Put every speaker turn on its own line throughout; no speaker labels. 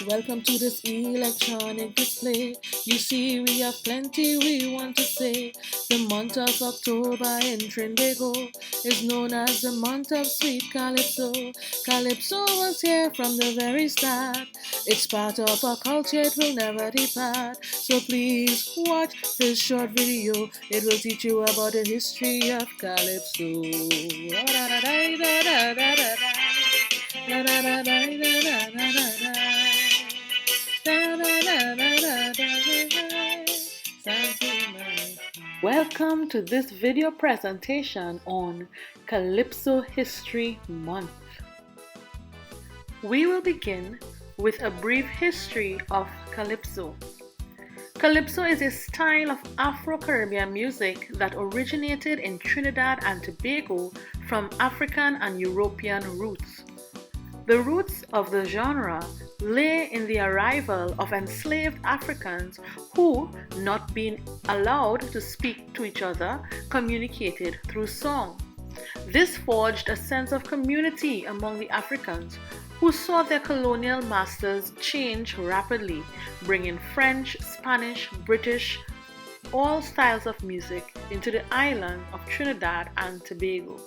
Welcome to this electronic display. You see, we have plenty we want to say. The month of October in Trinbago is known as the month of sweet Calypso. Calypso was here from the very start. It's part of our culture, it will never depart. So please watch this short video. It will teach you about the history of Calypso. Welcome to this video presentation on Calypso History Month. We will begin with a brief history of Calypso. Calypso is a style of Afro-Caribbean music that originated in Trinidad and Tobago from African and European roots. The roots of the genre lay in the arrival of enslaved Africans who, not being allowed to speak to each other, communicated through song. This forged a sense of community among the Africans who saw their colonial masters change rapidly, bringing French, Spanish, British, all styles of music into the island of Trinidad and Tobago.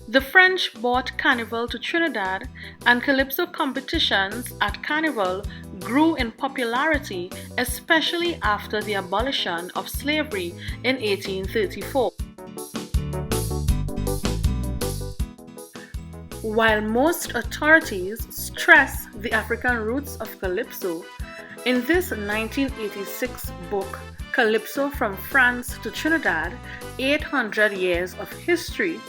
The French brought Carnival to Trinidad, and Calypso competitions at Carnival grew in popularity, especially after the abolition of slavery in 1834. While most authorities stress the African roots of Calypso, in this 1986 book, Calypso from France to Trinidad, 800 Years of History,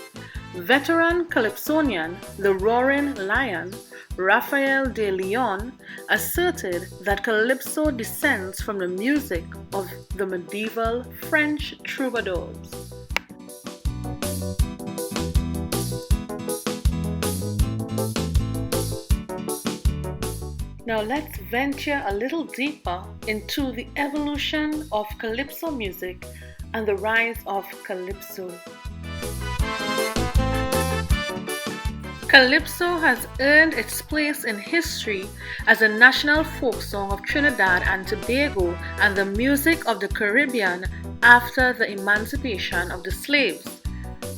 veteran Calypsonian, the Roaring Lion, Raphael de Leon, asserted that Calypso descends from the music of the medieval French troubadours. Now let's venture a little deeper into the evolution of Calypso music and the rise of Calypso. Calypso has earned its place in history as a national folk song of Trinidad and Tobago and the music of the Caribbean after the emancipation of the slaves.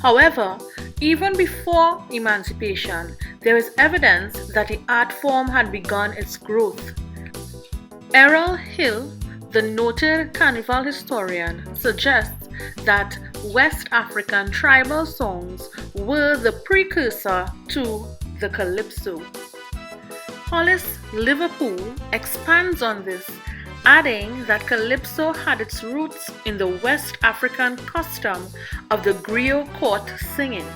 However, even before emancipation, there is evidence that the art form had begun its growth. Errol Hill, the noted carnival historian, suggests that West African tribal songs were the precursor to the Calypso. Hollis Liverpool expands on this, adding that Calypso had its roots in the West African custom of the griot court singing.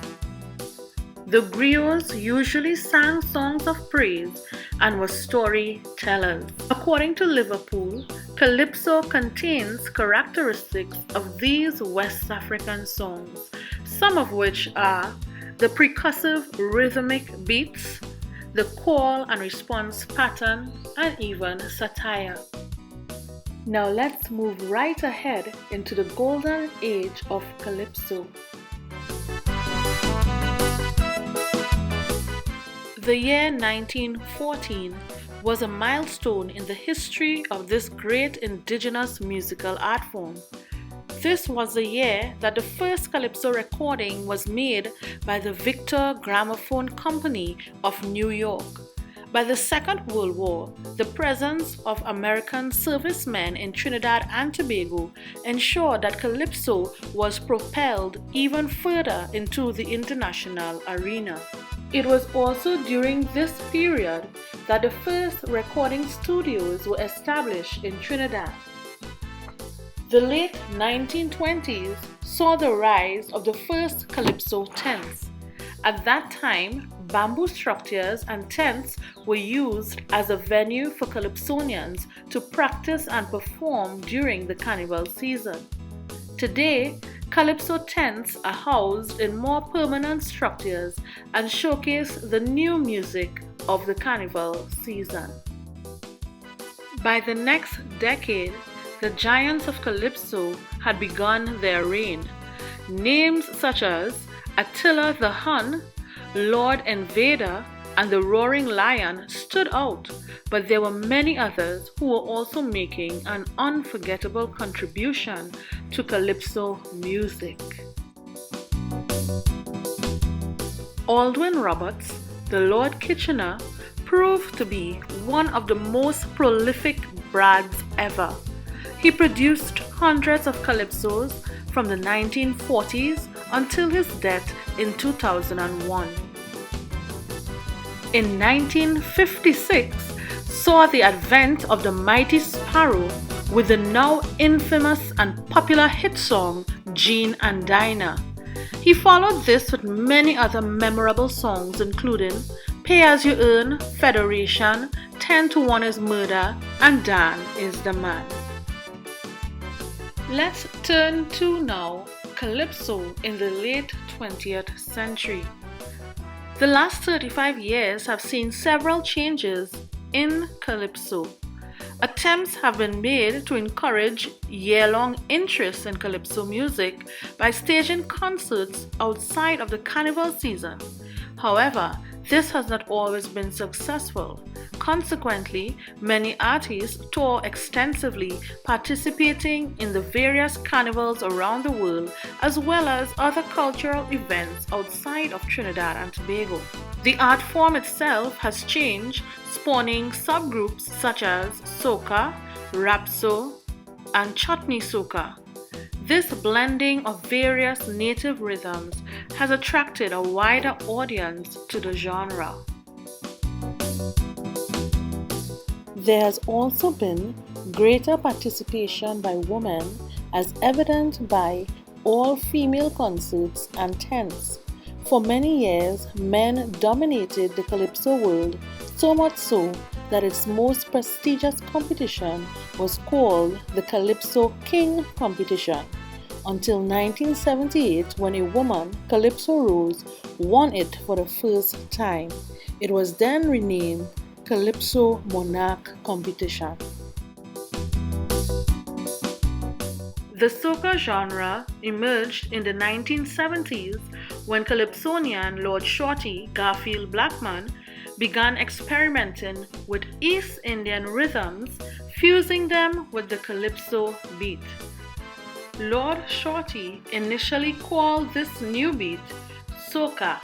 The griots usually sang songs of praise and were storytellers. According to Liverpool, Calypso contains characteristics of these West African songs, some of which are the percussive rhythmic beats, the call and response pattern, and even satire. Now let's move right ahead into the golden age of Calypso. The year 1914 was a milestone in the history of this great indigenous musical art form. This was the year that the first Calypso recording was made by the Victor Gramophone Company of New York. By the Second World War, the presence of American servicemen in Trinidad and Tobago ensured that Calypso was propelled even further into the international arena. It was also during this period that the first recording studios were established in Trinidad. The late 1920s saw the rise of the first Calypso tents. At that time, bamboo structures and tents were used as a venue for Calypsonians to practice and perform during the carnival season. Today, Calypso tents are housed in more permanent structures and showcase the new music of the carnival season. By the next decade, the giants of Calypso had begun their reign. Names such as Attila the Hun, Lord Invader, and the Roaring Lion stood out, but there were many others who were also making an unforgettable contribution to Calypso music. Aldwin Roberts, the Lord Kitchener, proved to be one of the most prolific bards ever. He produced hundreds of calypsos from the 1940s until his death in 2001. In 1956 saw the advent of the Mighty Sparrow with the now infamous and popular hit song Jean and Dinah. He followed this with many other memorable songs including Pay As You Earn, Federation, 10 to 1 is Murder, and Dan is the Man. Let's turn to now Calypso in the late 20th century. The last 35 years have seen several changes in Calypso. Attempts have been made to encourage year-long interest in Calypso music by staging concerts outside of the carnival season. However, this has not always been successful. Consequently, many artists tour extensively, participating in the various carnivals around the world as well as other cultural events outside of Trinidad and Tobago. The art form itself has changed, spawning subgroups such as soca, rapso, and chutney soca. This blending of various native rhythms has attracted a wider audience to the genre. There has also been greater participation by women, as evident by all-female concerts and tents. For many years, men dominated the Calypso world, so much so that its most prestigious competition was called the Calypso King Competition, until 1978 when a woman, Calypso Rose, won it for the first time. It was then renamed Calypso Monarch Competition. The soca genre emerged in the 1970s when Calypsonian Lord Shorty Garfield Blackman began experimenting with East Indian rhythms, fusing them with the Calypso beat. Lord Shorty initially called this new beat soca.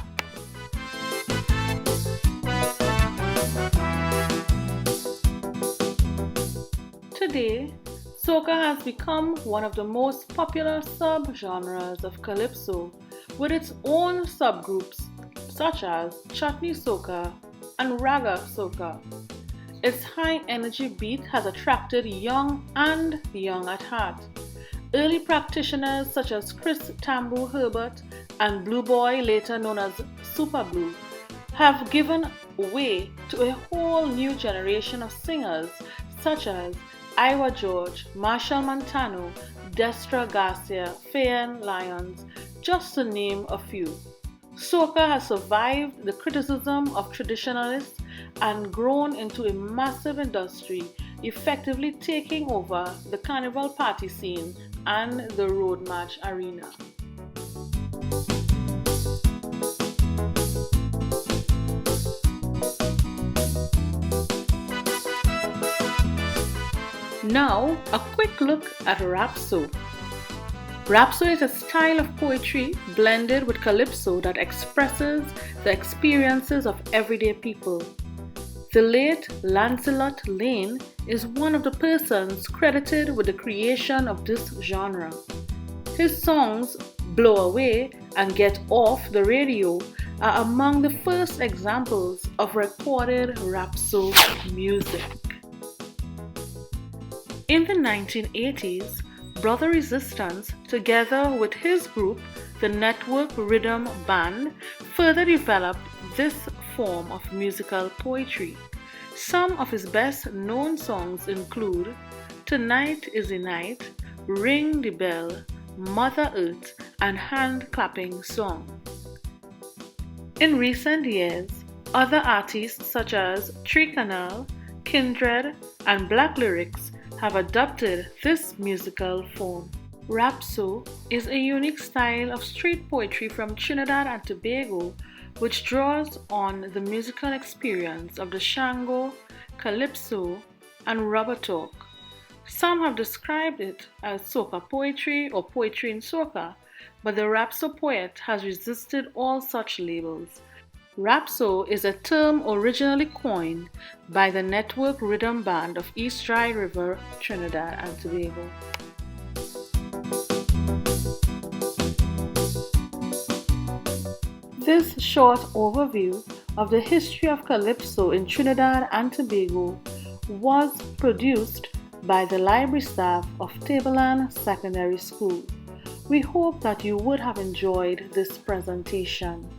Today, soca has become one of the most popular subgenres of Calypso, with its own subgroups such as chutney soca and raga soca. Its high-energy beat has attracted young and young at heart. Early practitioners such as Chris Tambu Herbert and Blue Boy, later known as Super Blue, have given way to a whole new generation of singers such as Iowa George, Marshall Montano, Destra Garcia, Fayen Lyons, just to name a few. Soca has survived the criticism of traditionalists and grown into a massive industry, effectively taking over the carnival party scene and the road march arena. Now, a quick look at rapso. Rapso is a style of poetry blended with calypso that expresses the experiences of everyday people. The late Lancelot Lane is one of the persons credited with the creation of this genre. His songs Blow Away and Get Off the Radio are among the first examples of recorded rapso music. In the 1980s, Brother Resistance, together with his group, the Network Rhythm Band, further developed this form of musical poetry. Some of his best known songs include Tonight is the Night, Ring the Bell, Mother Earth, and Hand Clapping Song. In recent years, other artists such as Tricanal, Kindred, and Black Lyrics have adopted this musical form. Rapso is a unique style of street poetry from Trinidad and Tobago, which draws on the musical experience of the Shango, Calypso, and rubber talk. Some have described it as soca poetry or poetry in soca, but the Rapso poet has resisted all such labels. Rapso is a term originally coined by the Network Rhythm Band of East Dry River, Trinidad and Tobago. This short overview of the history of Calypso in Trinidad and Tobago was produced by the library staff of Tableland Secondary School. We hope that you would have enjoyed this presentation.